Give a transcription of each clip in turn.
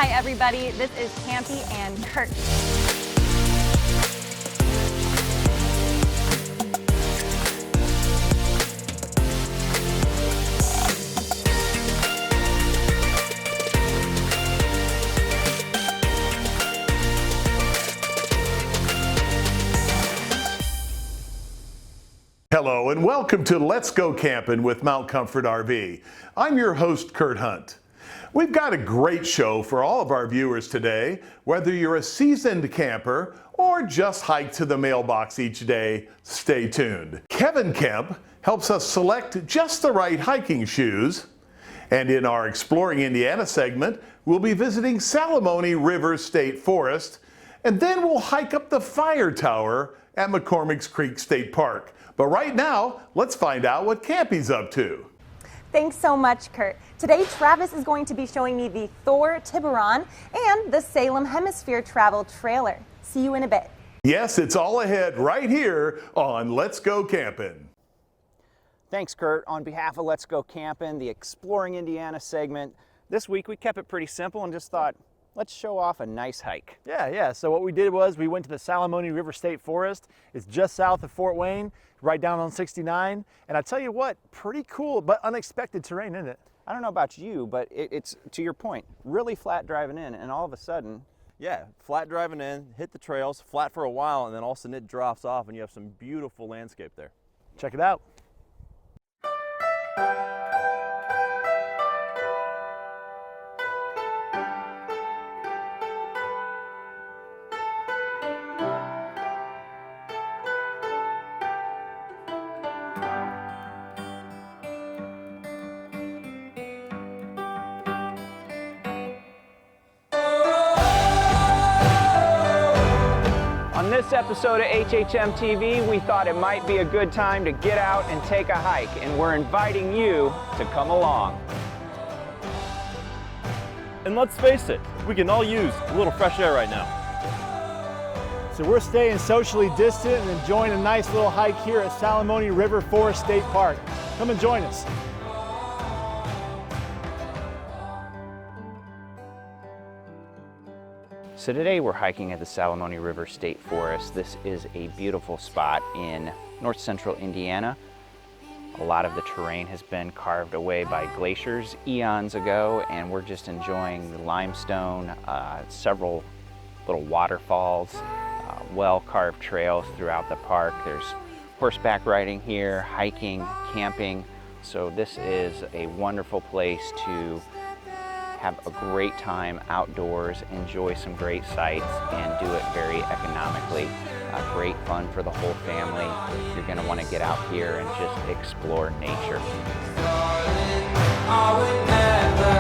Hi everybody, this is Campi and Kurt. Hello and welcome to Let's Go Campin' with Mount Comfort RV. I'm your host, Kurt Hunt. We've got a great show for all of our viewers today. Whether you're a seasoned camper or just hike to the mailbox each day, stay tuned. Kevin Kemp helps us select just the right hiking shoes. And in our Exploring Indiana segment, we'll be visiting Salem River State Forest. And then we'll hike up the fire tower at McCormick's Creek State Park. But right now, let's find out what Campi's up to. Thanks so much, Kurt. Today, Travis is going to be showing me the Thor Tiburon and the Salem Hemisphere travel trailer. See you in a bit. Yes, it's all ahead right here on Let's Go Campin'. Thanks, Kurt. On behalf of Let's Go Campin', the Exploring Indiana segment, this week we kept it pretty simple and just thought, let's show off a nice hike. Yeah. So what we did was we went to the Salem River State Forest. It's just south of Fort Wayne, right down on 69. And I tell you what, pretty cool but unexpected terrain, isn't it? I don't know about you, but it's, to your point, really flat driving in, and all of a sudden... Yeah, flat driving in, hit the trails, flat for a while, and then all of a sudden it drops off and you have some beautiful landscape there. Check it out. On this episode of HHM TV, we thought it might be a good time to get out and take a hike, and we're inviting you to come along. And let's face it, we can all use a little fresh air right now. So we're staying socially distant and enjoying a nice little hike here at Salem River Forest State Park. Come and join us. So today we're hiking at the Salem River State Forest. This is a beautiful spot in north central Indiana. A lot of the terrain has been carved away by glaciers eons ago, and we're just enjoying the limestone, several little waterfalls, well-carved trails throughout the park. There's horseback riding here, hiking, camping. So this is a wonderful place to have a great time outdoors, enjoy some great sights, and do it very economically. Great fun for the whole family. You're going to want to get out here and just explore nature. I would never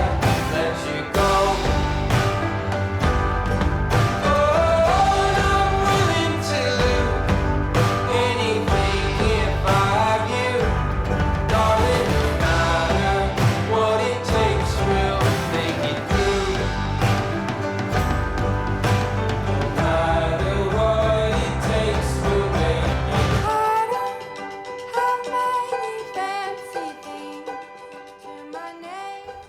let you go.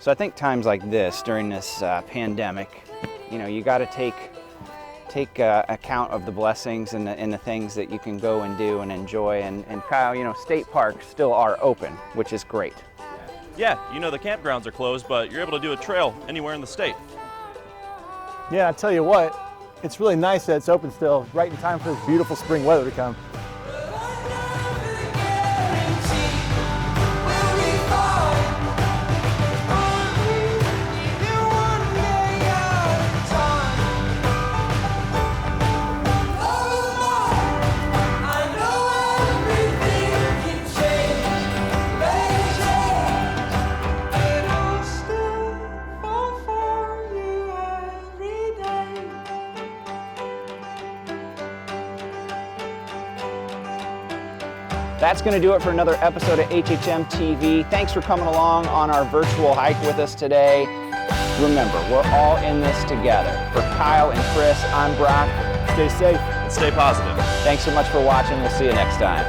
So I think times like this, during this pandemic, you know, you got to take account of the blessings and the things that you can go and do and enjoy. And Kyle, you know, state parks still are open, which is great. Yeah, you know the campgrounds are closed, but you're able to do a trail anywhere in the state. Yeah, I tell you what, it's really nice that it's open still, right in time for this beautiful spring weather to come. That's going to do it for another episode of HHM TV. Thanks for coming along on our virtual hike with us today. Remember, we're all in this together. For Kyle and Chris, I'm Brock. Stay safe. And stay positive. Thanks so much for watching. We'll see you next time.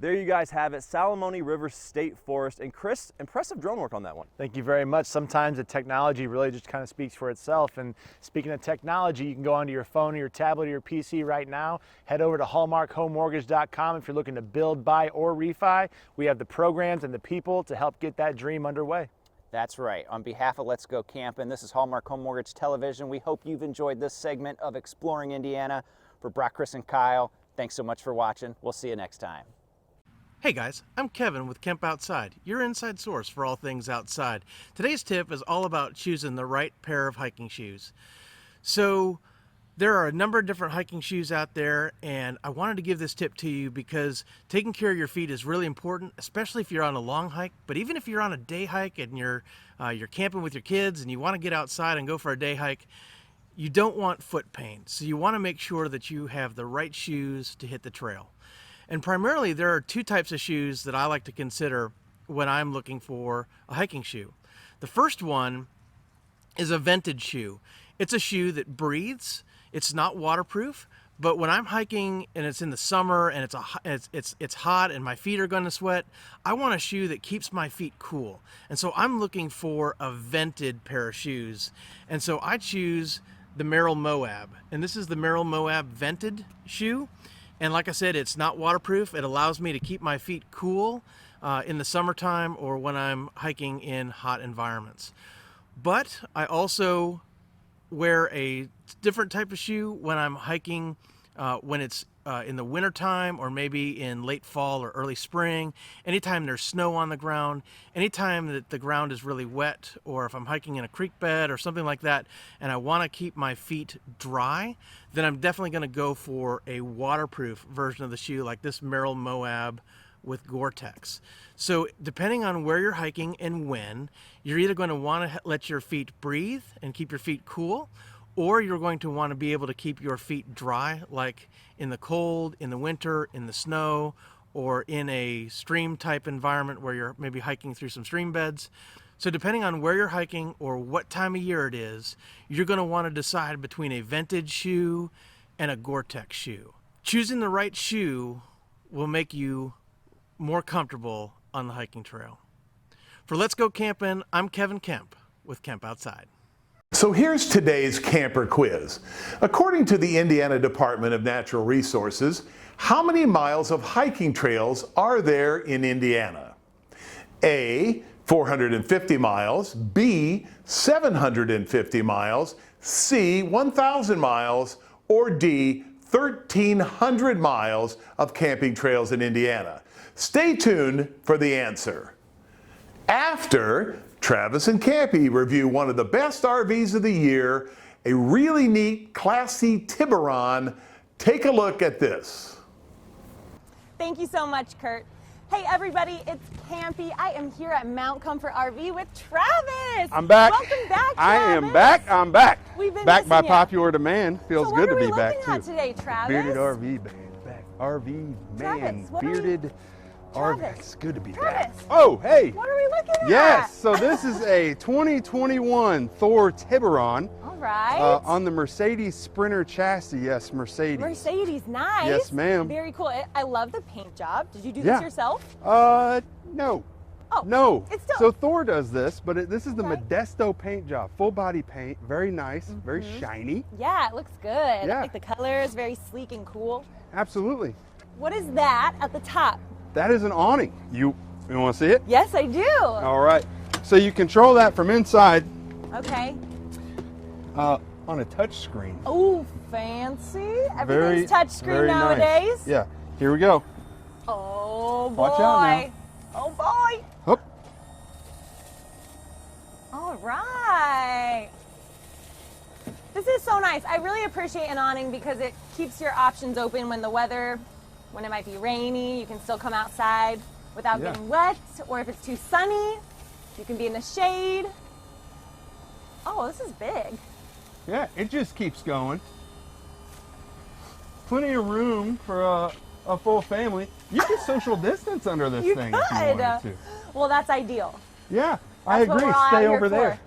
There you guys have it, Salem River State Forest. And Chris, impressive drone work on that one. Thank you very much. Sometimes the technology really just kind of speaks for itself. And speaking of technology, you can go onto your phone or your tablet or your PC right now. Head over to hallmarkhomemortgage.com if you're looking to build, buy, or refi. We have the programs and the people to help get that dream underway. That's right. On behalf of Let's Go Campin', this is Hallmark Home Mortgage Television. We hope you've enjoyed this segment of Exploring Indiana. For Brock, Chris, and Kyle, thanks so much for watching. We'll see you next time. Hey guys, I'm Kevin with Kemp Outside, your inside source for all things outside. Today's tip is all about choosing the right pair of hiking shoes. So there are a number of different hiking shoes out there, and I wanted to give this tip to you because taking care of your feet is really important, especially if you're on a long hike. But even if you're on a day hike and you're camping with your kids and you want to get outside and go for a day hike, you don't want foot pain. So you want to make sure that you have the right shoes to hit the trail. And primarily, there are two types of shoes that I like to consider when I'm looking for a hiking shoe. The first one is a vented shoe. It's a shoe that breathes. It's not waterproof, but when I'm hiking and it's in the summer and it's hot and my feet are going to sweat, I want a shoe that keeps my feet cool. And so I'm looking for a vented pair of shoes. And so I choose the Merrell Moab. And this is the Merrell Moab vented shoe. And like I said, it's not waterproof. It allows me to keep my feet cool in the summertime or when I'm hiking in hot environments. But I also wear a different type of shoe when I'm hiking when it's in the wintertime or maybe in late fall or early spring, anytime there's snow on the ground, anytime that the ground is really wet, or if I'm hiking in a creek bed or something like that and I want to keep my feet dry, then I'm definitely going to go for a waterproof version of the shoe like this Merrell Moab with Gore-Tex. So depending on where you're hiking and when, you're either going to want to let your feet breathe and keep your feet cool, or you're going to want to be able to keep your feet dry, like in the cold, in the winter, in the snow, or in a stream type environment where you're maybe hiking through some stream beds. So depending on where you're hiking or what time of year it is, you're going to want to decide between a vented shoe and a Gore-Tex shoe. Choosing the right shoe will make you more comfortable on the hiking trail. For Let's Go Campin', I'm Kevin Kemp with Kemp Outside. So here's today's camper quiz. According to the Indiana Department of Natural Resources, how many miles of hiking trails are there in Indiana? A, 450 miles, B, 750 miles, C, 1,000 miles, or D, 1,300 miles of camping trails in Indiana. Stay tuned for the answer. After Travis and Campi review one of the best RVs of the year, a really neat, classy Tiburon. Take a look at this. Thank you so much, Kurt. Hey everybody, it's Campi. I am here at Mount Comfort RV with Travis. I'm back. Welcome back, Travis. I am back. I'm back. We've been back by missing ya. popular demand. Feels So good what to are be we back looking at too. today, Travis? Bearded RV man, back. RV man, Travis, what are we- bearded RV. Travis, It's good to be Travis. back. Oh, hey. What are we looking at? Yes. So this is a 2021 Thor Tiburon All right. on the Mercedes Sprinter chassis. Yes, Mercedes. Mercedes, nice. Yes, ma'am. Very cool. I love the paint job. Did you do Yeah. this yourself? No. Oh, No. it's still. So Thor does this, but this is the Okay. Modesto paint job. Full body paint. Very nice. Very shiny. Yeah, it looks good. I Yeah. like the colors, very sleek and cool. Absolutely. What is that at the top? That is an awning. You want to see it? Yes, I do. All right. So you control that from inside Okay. on a touch screen. Oh, fancy. Very Everything's touchscreen very nice. nowadays. Yeah. Here we go. Oh, boy. Watch out now. Oh, boy. Hoop. All right. This is so nice. I really appreciate an awning because it keeps your options open when it might be rainy, you can still come outside without Yeah. getting wet, or if it's too sunny, you can be in the shade. Oh, this is big. Yeah, it just keeps going. Plenty of room for a full family. You could social distance under this You thing could. if you wanted to. Well, that's ideal. Yeah, I That's what agree. we're all Stay out here over there.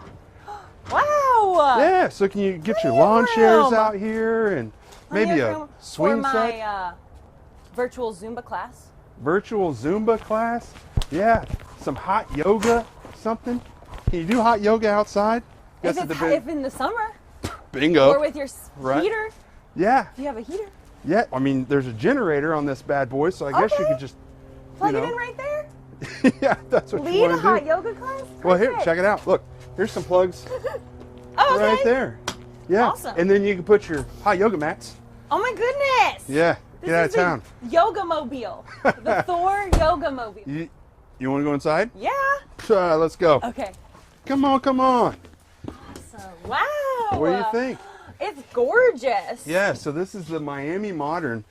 for. Wow. Yeah, so can you get your Plenty of lawn chairs room. out here and Plenty maybe of a room swing for set? my virtual Zumba class. virtual Zumba class. Yeah, some hot yoga, something. Can you do hot yoga outside? If, Guess it's, at the if in the summer, bingo. or with your Right. heater, Yeah, if you have a heater, yeah. I mean, there's a generator on this bad boy, so I guess you Okay. could just, plug you it know. in right there. Yeah, that's what you Lead want a to hot do. yoga class. Well, here, Perfect. check it out. Look, here's some plugs Oh, okay. right there. Yeah, Awesome. and then you can put your hot yoga mats. Oh my goodness. Yeah, This get out of is the town. Yoga mobile. The Thor yoga mobile. You want to go inside? Yeah. Let's go. Okay. Come on, come on. So, wow. What do you think? It's gorgeous. Yeah, so this is the Miami Modern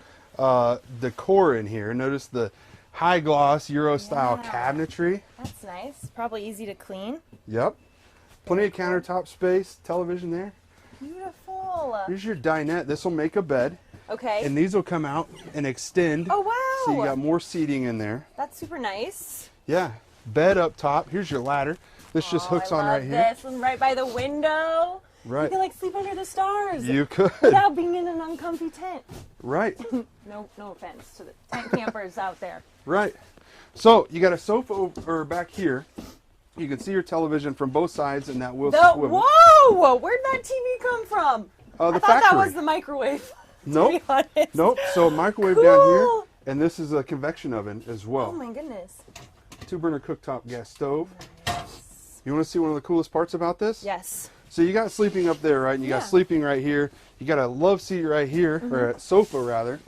decor in here. Notice the high gloss Euro style Yeah. cabinetry. That's nice. Probably easy to clean. Yep. Plenty of countertop space, television there. Beautiful. Here's your dinette. This will make a bed. Okay. And these will come out and extend. Oh, wow. So you got more seating in there. That's super nice. Yeah. Bed up top. Here's your ladder. This just hooks I on love right here. This one right by the window. Right. You can like sleep under the stars. You could. Without being in an uncomfy tent. Right. No offense to the tent campers out there. Right. So you got a sofa over back here. You can see your television from both sides, and that will swivel. Whoa! Where'd that TV come from? The I thought factory. that was the microwave. Nope. To be honest. Nope. So a microwave down Cool. here, and this is a convection oven as well. Oh my goodness. 2-burner cooktop gas stove. You want to see one of the coolest parts about this? Yes. So you got sleeping up there, right? And you got sleeping right here. You got a love seat right here, or a sofa rather.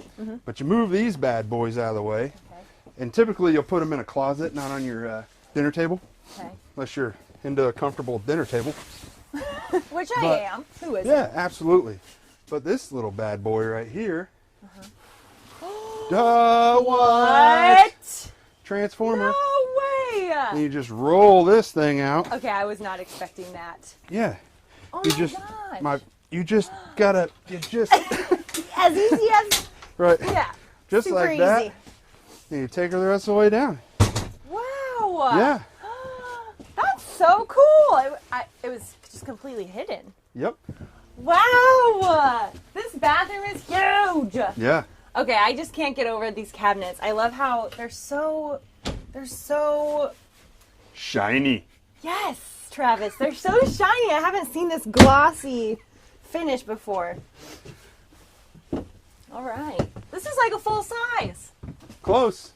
But you move these bad boys out of the way. Okay. And typically you'll put them in a closet, not on your dinner table, Okay. unless you're into a comfortable dinner table. Which I am. Who is? Yeah, absolutely. But this little bad boy right here. What? Transformer. No way. And you just roll this thing out. Okay, I was not expecting that. Yeah. Oh You my just gosh. you just gotta As easy as right. yeah. Just super like that. easy. And you take her the rest of the way down. Wow. Yeah. That's so cool. It was just completely hidden. Yep. Wow. This bathroom is huge. Yeah. Okay, I just can't get over these cabinets. I love how they're so Shiny. yes, Travis. They're so shiny. I haven't seen this glossy finish before. All right. This is like a full size. Close.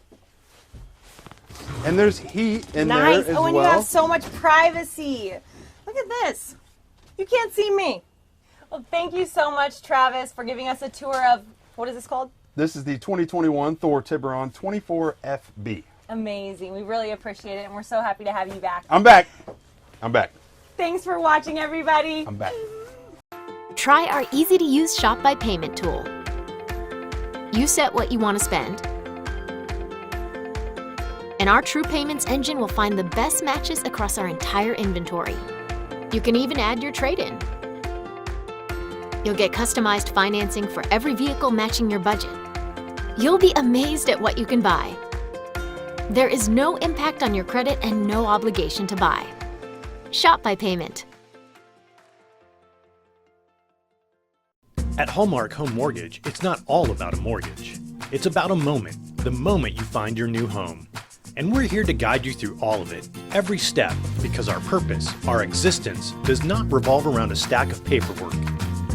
And there's heat in Nice. there as Oh, and well. you have so much privacy. Look at this. You can't see me. Well, thank you so much, Travis, for giving us a tour of, what is this called? This is the 2021 Thor Tiburon 24FB. Amazing. We really appreciate it, and we're so happy to have you back. I'm back. I'm back. Thanks for watching, everybody. I'm back. Try our easy-to-use Shop by Payment tool. You set what you want to spend, and our True Payments engine will find the best matches across our entire inventory. You can even add your trade-in. You'll get customized financing for every vehicle matching your budget. You'll be amazed at what you can buy. There is no impact on your credit and no obligation to buy. Shop by Payment. At Hallmark Home Mortgage, it's not all about a mortgage. It's about a moment, the moment you find your new home. And we're here to guide you through all of it, every step, because our purpose, our existence, does not revolve around a stack of paperwork.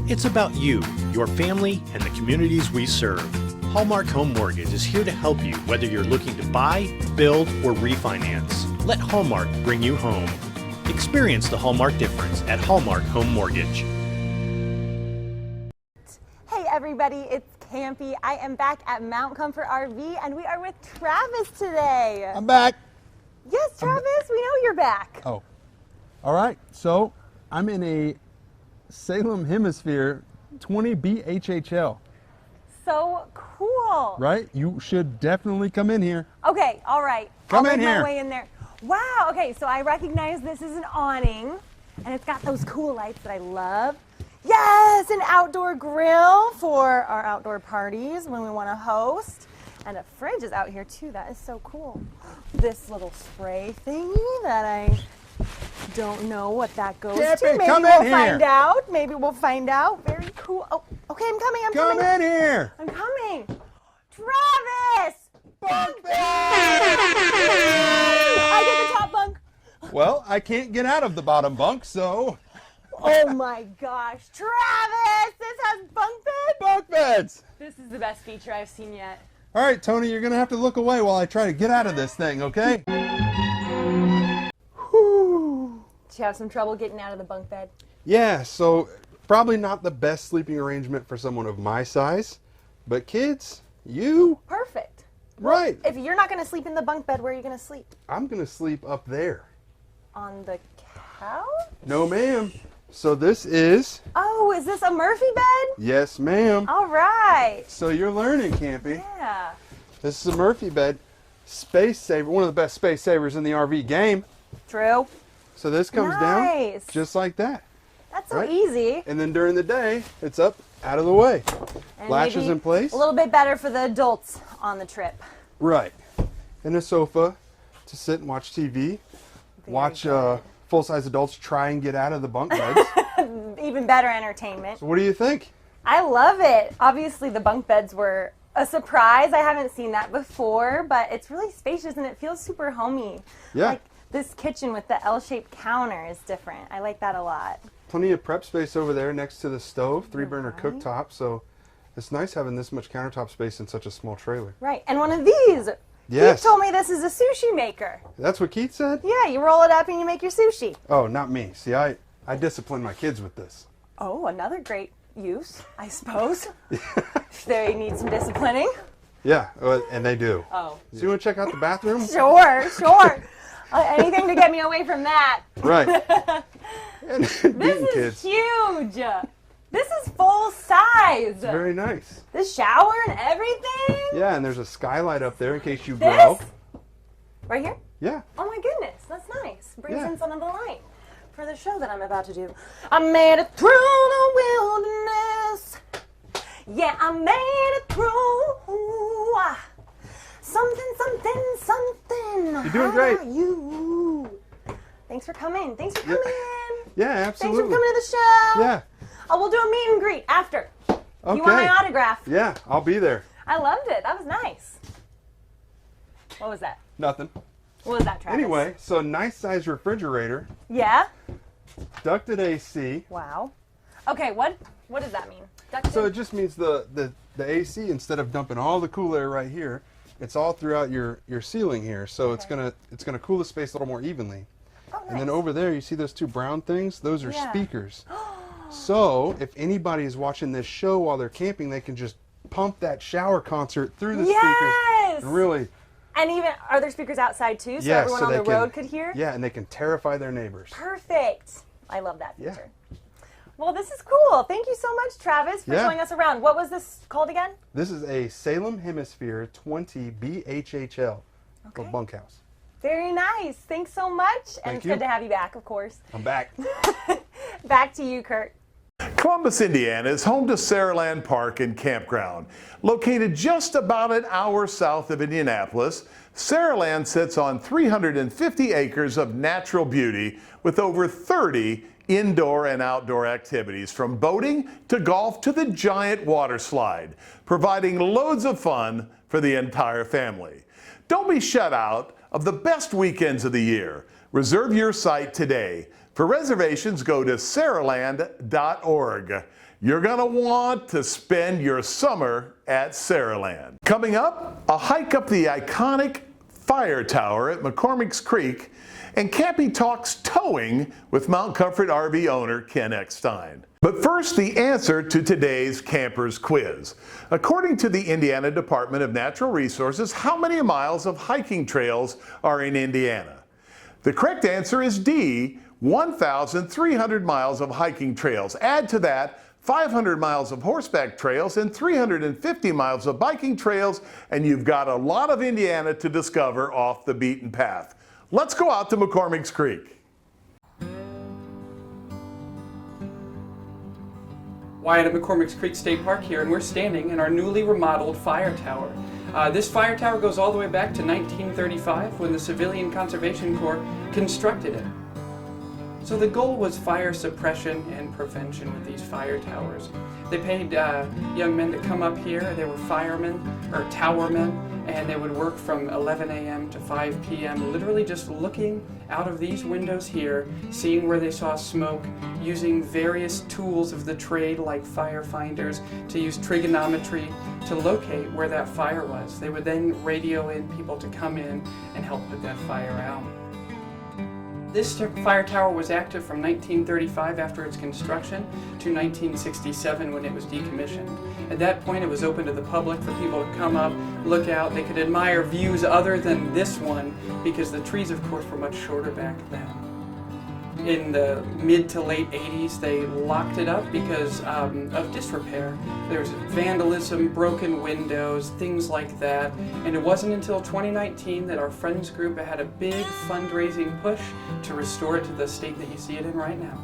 It's about you, your family, and the communities we serve. Hallmark Home Mortgage is here to help you whether you're looking to buy, build, or refinance. Let Hallmark bring you home. Experience the Hallmark difference at Hallmark Home Mortgage. Hey, everybody, it's Campi. I am back at Mount Comfort RV, and we are with Travis today. I'm back. Yes, Travis, we know you're back. Oh. All right. So I'm in a Salem Hemisphere 20 BHHL. So cool. Right? You should definitely come in here. Okay, all right. Come I'll in make my here. way in there. Wow, okay, so I recognize this is an awning, and it's got those cool lights that I love. Yes, an outdoor grill for our outdoor parties when we want to host. And a fridge is out here too. That is so cool. This little spray thingy that I don't know what that goes to. Campin, Maybe come we'll in here. find out. Maybe we'll find out. Very cool. Oh, okay, I'm coming. Come in here. I'm coming. Travis! Bunk Bunk Beds! I get the top bunk. Well, I can't get out of the bottom bunk, so Oh my gosh, Travis, this has bunk beds? Bunk Beds! This is the best feature I've seen yet. All right, Tony, you're going to have to look away while I try to get out of this thing, okay? Whew. Did you have some trouble getting out of the bunk bed? Yeah, so probably not the best sleeping arrangement for someone of my size, but kids, you, Perfect. right. If you're not going to sleep in the bunk bed, where are you going to sleep? I'm going to sleep up there. On the couch? No, ma'am. So this is, Oh, is this a Murphy bed? yes, ma'am. All right. So you're learning, Campi. Yeah. This is a Murphy bed. Space saver, one of the best space savers in the RV game. True. So this comes down Nice. just like that. That's so Right. easy. And then during the day, it's up, out of the way. And Latches maybe in place. A little bit better for the adults on the trip. Right. And a sofa to sit and watch TV. Watch good. full-size adults try and get out of the bunk beds. Even better entertainment. So what do you think? I love it. Obviously, the bunk beds were a surprise. I haven't seen that before, but it's really spacious and it feels super homey. Yeah. Like this kitchen with the L-shaped counter is different. I like that a lot. Plenty of prep space over there next to the stove, 3-burner cooktop. So it's nice having this much countertop space in such a small trailer. Right. And one of these. Yes. Keith told me this is a sushi maker. That's what Keith said? Yeah, you roll it up and you make your sushi. Oh, not me. See, I discipline my kids with this. Oh, another great use, I suppose. If they need some disciplining. Yeah, and they do. Oh. So you want to check out the bathroom? Sure, sure. Anything to get me away from that. Right. And This beating is kids. huge. This is full size. Very nice. This shower and everything. Yeah, and there's a skylight up there in case you grow. This? Right here? Yeah. Oh my goodness, that's nice. Brings Yeah. in some of the light for the show that I'm about to do. I made it through the wilderness. Yeah, I made it through. Something, something, something. You're doing great. How about you? Thanks for coming. Thanks for coming in. Yeah, Thanks absolutely. for coming to the show. Yeah. Oh, we'll do a meet and greet after. Okay. You want my autograph? Yeah, I'll be there. I loved it. That was nice. What was that? Nothing. What was that, Travis? Anyway, so nice size refrigerator, Yeah? ducted AC. Wow. Okay, what does that mean? Ducted? So it just means the AC, instead of dumping all the cool air right here, it's all throughout your ceiling here. So it's gonna cool the space a little more evenly. Oh, nice. And then over there, you see those two brown things? Those are Yeah. speakers. So if anybody is watching this show while they're camping, they can just pump that shower concert through the Yes! speakers. And really, And even, are there speakers outside too, so yeah, everyone so on they the can, road could hear? Yeah, and they can terrify their neighbors. Perfect. I love that Yeah. feature. Well, this is cool. Thank you so much, Travis, for Yeah. showing us around. What was this called again? This is a Salem Hemisphere 20 BHHL for bunkhouse. Very nice. Thanks so much. And Thank it's you. good to have you back, of course. I'm back. Back to you, Kurt. Columbus, Indiana is home to Saraland Park and Campground. Located just about an hour south of Indianapolis, Saraland sits on 350 acres of natural beauty with over 30 indoor and outdoor activities, from boating to golf to the giant water slide, providing loads of fun for the entire family. Don't be shut out of the best weekends of the year. Reserve your site today. For reservations, go to saraland.org. You're going to want to spend your summer at Saraland. Coming up, a hike up the iconic fire tower at McCormick's Creek, and Campi talks towing with Mount Comfort RV owner Ken Eckstein. But first, the answer to today's Campers Quiz. According to the Indiana Department of Natural Resources, how many miles of hiking trails are in Indiana? The correct answer is D, 1,300 miles of hiking trails. Add to that 500 miles of horseback trails and 350 miles of biking trails, and you've got a lot of Indiana to discover off the beaten path. Let's go out to McCormick's Creek. Wyatt at McCormick's Creek State Park here, and we're standing in our newly remodeled fire tower. This fire tower goes all the way back to 1935 when the Civilian Conservation Corps constructed it. So the goal was fire suppression and prevention with these fire towers. They paid young men to come up here. They were firemen or towermen, and they would work from 11 a.m. to 5 p.m. literally just looking out of these windows here, seeing where they saw smoke, using various tools of the trade like fire finders to use trigonometry to locate where that fire was. They would then radio in people to come in and help put that fire out. This fire tower was active from 1935 after its construction to 1967 when it was decommissioned. At that point it was open to the public for people to come up, look out. They could admire views other than this one because the trees of course were much shorter back then. In the mid to late 80s they locked it up because of disrepair. There was vandalism, broken windows, things like that. And it wasn't until 2019 that our friends group had a big fundraising push to restore it to the state that you see it in right now.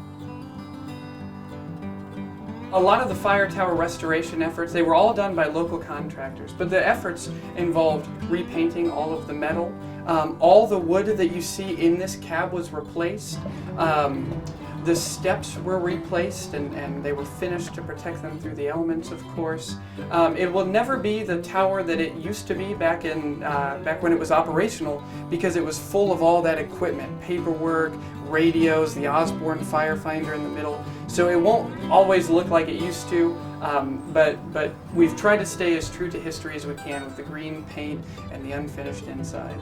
A lot of the fire tower restoration efforts, they were all done by local contractors, but the efforts involved repainting all of the metal. All the wood that you see in this cab was replaced. The steps were replaced and they were finished to protect them through the elements, of course. It will never be the tower that it used to be back when it was operational because it was full of all that equipment, paperwork, radios, the Osborne firefinder in the middle. So it won't always look like it used to, but we've tried to stay as true to history as we can with the green paint and the unfinished inside.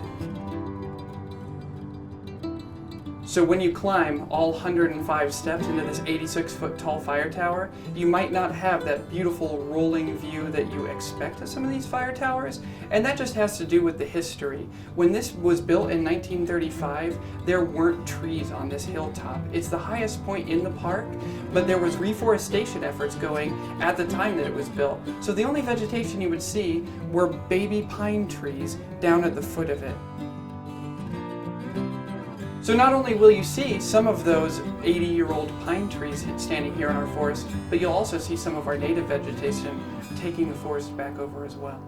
So when you climb all 105 steps into this 86-foot tall fire tower, you might not have that beautiful rolling view that you expect of some of these fire towers, and that just has to do with the history. When this was built in 1935, there weren't trees on this hilltop. It's the highest point in the park, but there was reforestation efforts going at the time that it was built. So the only vegetation you would see were baby pine trees down at the foot of it. So not only will you see some of those 80-year-old pine trees standing here in our forest, but you'll also see some of our native vegetation taking the forest back over as well.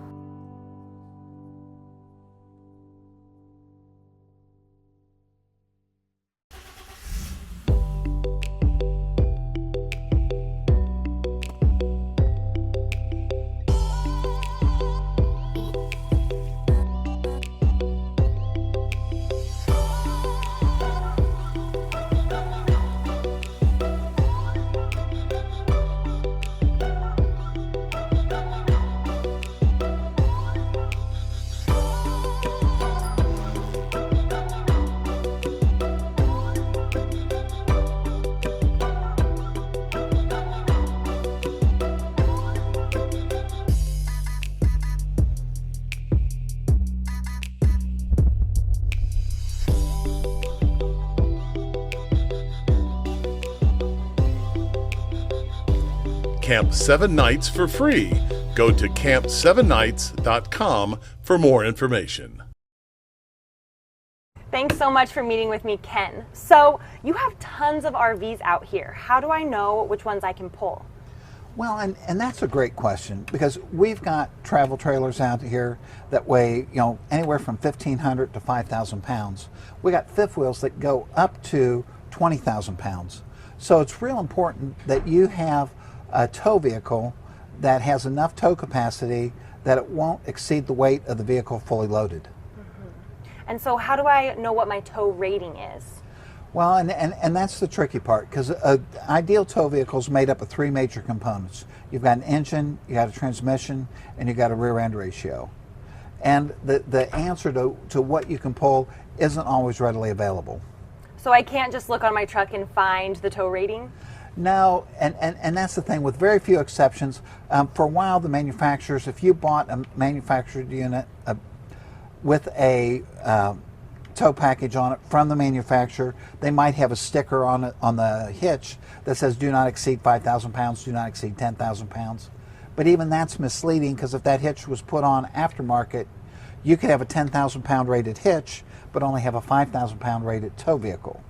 Camp 7 nights for free. Go to camp7nights.com for more information. Thanks so much for meeting with me, Ken. So you have tons of RVs out here. How do I know which ones I can pull? Well, and that's a great question because we've got travel trailers out here that weigh, anywhere from 1,500 to 5,000 pounds. We got fifth wheels that go up to 20,000 pounds. So it's real important that you have a tow vehicle that has enough tow capacity that it won't exceed the weight of the vehicle fully loaded. Mm-hmm. And so how do I know what my tow rating is? Well, and that's the tricky part because an ideal tow vehicle is made up of three major components. You've got an engine, you got a transmission, and you got a rear end ratio. And the answer to what you can pull isn't always readily available. So I can't just look on my truck and find the tow rating? No, and that's the thing, with very few exceptions. For a while, the manufacturers, if you bought a manufactured unit with a tow package on it from the manufacturer, they might have a sticker on it on the hitch that says do not exceed 5,000 pounds, do not exceed 10,000 pounds. But even that's misleading because if that hitch was put on aftermarket, you could have a 10,000 pound rated hitch, but only have a 5,000 pound rated tow vehicle.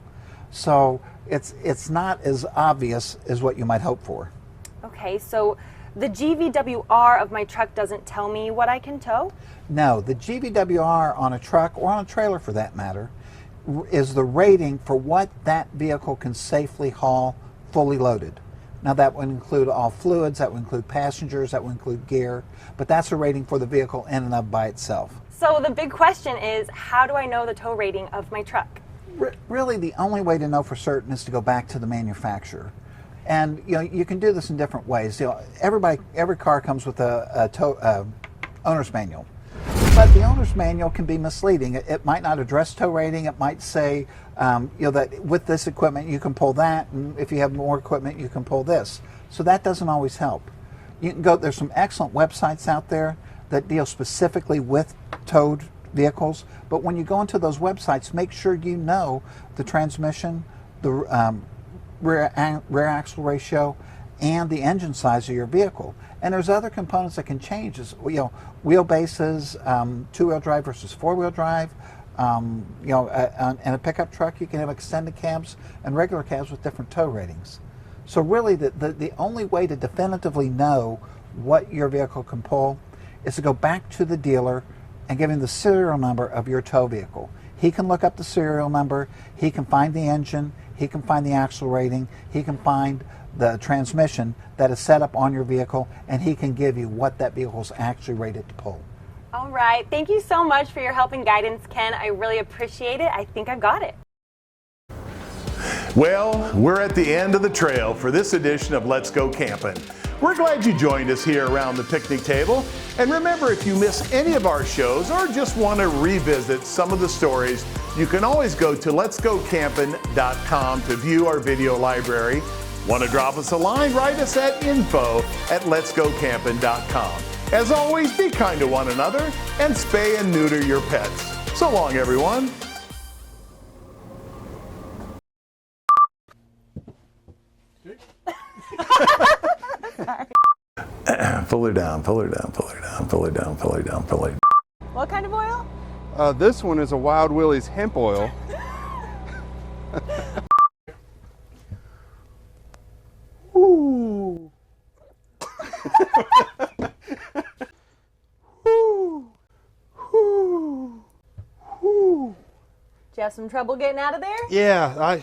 So it's not as obvious as what you might hope for. Okay, so the GVWR of my truck doesn't tell me what I can tow? No, the GVWR on a truck or on a trailer for that matter is the rating for what that vehicle can safely haul fully loaded. Now that would include all fluids, that would include passengers, that would include gear, but that's a rating for the vehicle in and of by itself. So the big question is, how do I know the tow rating of my truck? Really, the only way to know for certain is to go back to the manufacturer. And you can do this in different ways. Every car comes with a owner's manual. But the owner's manual can be misleading. It might not address tow rating. It might say, that with this equipment you can pull that, and if you have more equipment you can pull this. So that doesn't always help. You can go. There's some excellent websites out there that deal specifically with towed vehicles. But when you go into those websites, make sure you know the transmission, the rear axle ratio, and the engine size of your vehicle. And there's other components that can change. Wheelbases, two-wheel drive versus four-wheel drive. In a pickup truck, you can have extended cabs and regular cabs with different tow ratings. So really, the only way to definitively know what your vehicle can pull is to go back to the dealer and give him the serial number of your tow vehicle. He can look up the serial number, he can find the engine, he can find the axle rating, he can find the transmission that is set up on your vehicle, and he can give you what that vehicle is actually rated to pull. All right, thank you so much for your help and guidance, Ken. I really appreciate it. I think I've got it. Well, we're at the end of the trail for this edition of Let's Go Campin'. We're glad you joined us here around the picnic table. And remember, if you miss any of our shows or just want to revisit some of the stories, you can always go to letsgocampin.com to view our video library. Want to drop us a line? Write us at info@letsgocampin.com. As always, be kind to one another and spay and neuter your pets. So long, everyone. Pull her down, pull her down, pull her down, pull her down, pull her down, pull her down. What kind of oil? This one is a Wild Willie's hemp oil. Ooh. Ooh. Ooh. Ooh. Did you have some trouble getting out of there? Yeah,